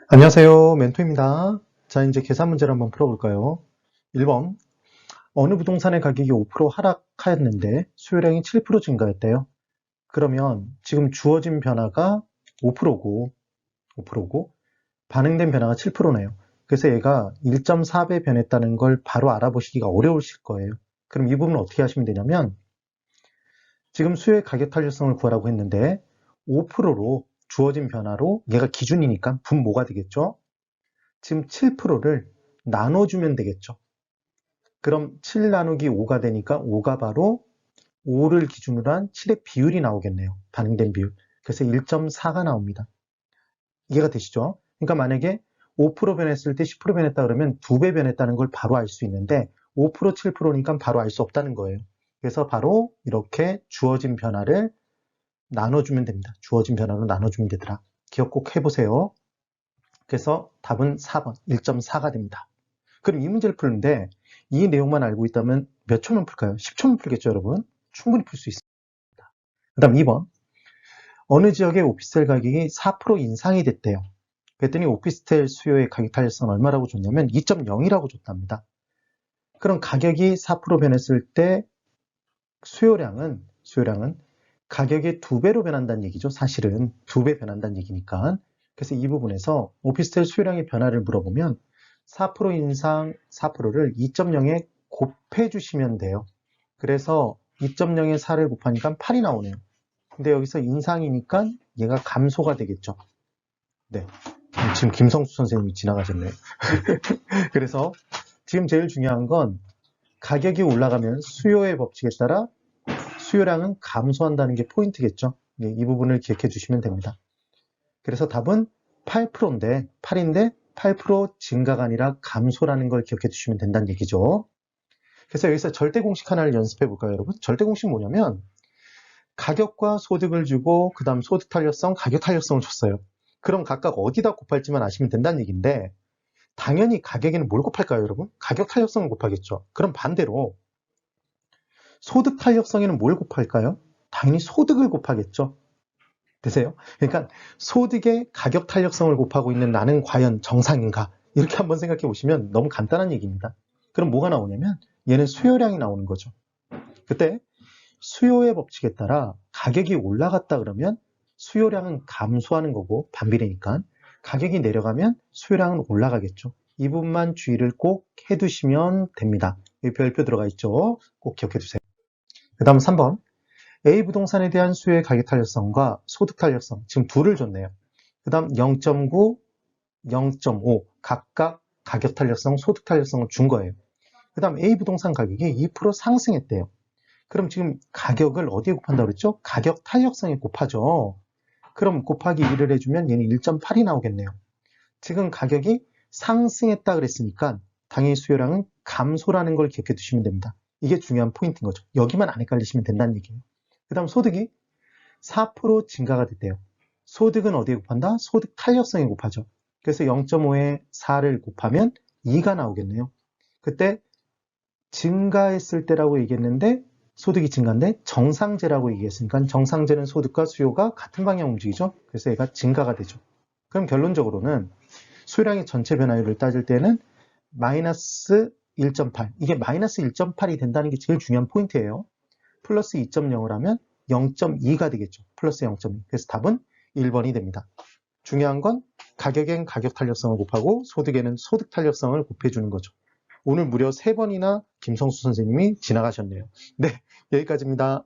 안녕하세요. 멘토입니다. 자, 이제 계산 문제를 한번 풀어볼까요? 1번. 어느 부동산의 가격이 5% 하락하였는데 수요량이 7% 증가했대요. 그러면 지금 주어진 변화가 5%고 반응된 변화가 7%네요. 그래서 얘가 1.4배 변했다는 걸 바로 알아보시기가 어려우실 거예요. 그럼 이 부분은 어떻게 하시면 되냐면 지금 수요의 가격 탄력성을 구하라고 했는데 5%로 주어진 변화로 얘가 기준이니까 분모가 되겠죠? 지금 7%를 나눠주면 되겠죠. 그럼 7 나누기 5가 되니까 5가 바로 5를 기준으로 한 7의 비율이 나오겠네요. 반응된 비율. 그래서 1.4가 나옵니다. 이해가 되시죠? 그러니까 만약에 5% 변했을 때 10% 변했다 그러면 2배 변했다는 걸 바로 알 수 있는데 5% 7%니까 바로 알 수 없다는 거예요. 그래서 바로 이렇게 주어진 변화를 나눠주면 됩니다. 주어진 변화로 나눠주면 되더라. 기억 꼭 해보세요. 그래서 답은 4번 1.4가 됩니다. 그럼 이 문제를 푸는데 이 내용만 알고 있다면 몇 초면 풀까요? 10초면 풀겠죠, 여러분? 충분히 풀 수 있습니다. 그 다음 2번. 어느 지역의 오피스텔 가격이 4% 인상이 됐대요. 그랬더니 오피스텔 수요의 가격 탄력성은 얼마라고 줬냐면 2.0이라고 줬답니다. 그럼 가격이 4% 변했을 때 수요량은 가격의 2배로 변한다는 얘기죠. 사실은 2배 변한다는 얘기니까. 그래서 이 부분에서 오피스텔 수요량의 변화를 물어보면 4% 인상 4%를 2.0에 곱해주시면 돼요. 그래서 2.0에 4를 곱하니까 8이 나오네요. 근데 여기서 인상이니까 얘가 감소가 되겠죠. 네. 지금 김성수 선생님이 지나가셨네요. 그래서 지금 제일 중요한 건 가격이 올라가면 수요의 법칙에 따라 수요량은 감소한다는 게 포인트겠죠. 이 부분을 기억해 주시면 됩니다. 그래서 답은 8%인데 8인데 8% 증가가 아니라 감소라는 걸 기억해 주시면 된다는 얘기죠. 그래서 여기서 절대 공식 하나를 연습해 볼까요, 여러분? 절대 공식 뭐냐면 가격과 소득을 주고 그 다음 소득 탄력성, 가격 탄력성을 줬어요. 그럼 각각 어디다 곱할지만 아시면 된다는 얘기인데 당연히 가격에는 뭘 곱할까요, 여러분? 가격 탄력성을 곱하겠죠. 그럼 반대로 소득 탄력성에는 뭘 곱할까요? 당연히 소득을 곱하겠죠. 되세요? 그러니까 소득의 가격 탄력성을 곱하고 있는 나는 과연 정상인가? 이렇게 한번 생각해 보시면 너무 간단한 얘기입니다. 그럼 뭐가 나오냐면 얘는 수요량이 나오는 거죠. 그때 수요의 법칙에 따라 가격이 올라갔다 그러면 수요량은 감소하는 거고 반비례니까 가격이 내려가면 수요량은 올라가겠죠. 이 부분만 주의를 꼭 해두시면 됩니다. 여기 별표 들어가 있죠. 꼭 기억해 두세요. 그 다음 3번. A 부동산에 대한 수요의 가격 탄력성과 소득 탄력성, 지금 둘을 줬네요. 그 다음 0.9, 0.5 각각 가격 탄력성, 소득 탄력성을 준 거예요. 그 다음 A 부동산 가격이 2% 상승했대요. 그럼 지금 가격을 어디에 곱한다고 그랬죠? 가격 탄력성에 곱하죠. 그럼 곱하기 1을 해주면 얘는 1.8이 나오겠네요. 지금 가격이 상승했다 그랬으니까 당연히 수요량은 감소라는 걸 기억해 두시면 됩니다. 이게 중요한 포인트인 거죠. 여기만 안 헷갈리시면 된다는 얘기예요. 그 다음 소득이 4% 증가가 됐대요. 소득은 어디에 곱한다? 소득 탄력성에 곱하죠. 그래서 0.5에 4를 곱하면 2가 나오겠네요. 그때 증가했을 때라고 얘기했는데 소득이 증가인데 정상제라고 얘기했으니까 정상제는 소득과 수요가 같은 방향 움직이죠. 그래서 얘가 증가가 되죠. 그럼 결론적으로는 수요량의 전체 변화율을 따질 때는 마이너스 1.8 이게 마이너스 1.8이 된다는 게 제일 중요한 포인트예요. 플러스 2.0을 하면 0.2가 되겠죠. 플러스 0.2. 그래서 답은 1번이 됩니다. 중요한 건 가격엔 가격 탄력성을 곱하고 소득에는 소득 탄력성을 곱해주는 거죠. 오늘 무려 3번이나 김성수 선생님이 지나가셨네요. 네, 여기까지입니다.